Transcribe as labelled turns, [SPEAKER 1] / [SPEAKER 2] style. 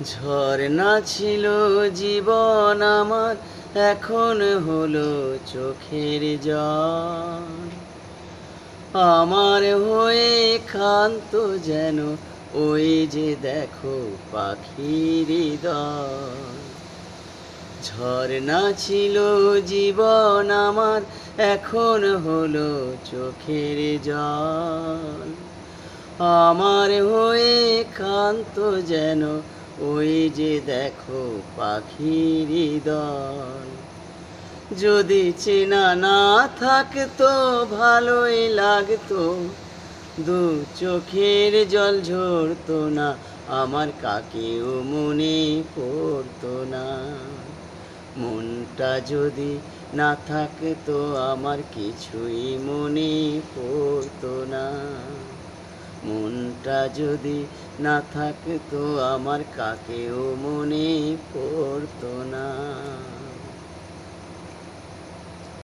[SPEAKER 1] ঝরনা ছিল জীবন আমার, এখন হলো চোখের জল। আমার হয়ে ক্ষান্ত যেন ওই যে দেখো পাখির দল। ঝরনা ছিল জীবন আমার, এখন হলো চোখের জল। আমার হয়ে ক্ষান্ত যেন ওই যে দেখো পাখির দল। যদি চেনা না থাকতো ভালোই লাগতো, দু চোখের জল ঝরতো না, আমার কাকেও মনে পড়তো না। মনটা যদি না থাকতো আমার কিছুই মনে পড়তো না। মনটা যদি না থাকতো আমার কাকেও মনে পড়তো না।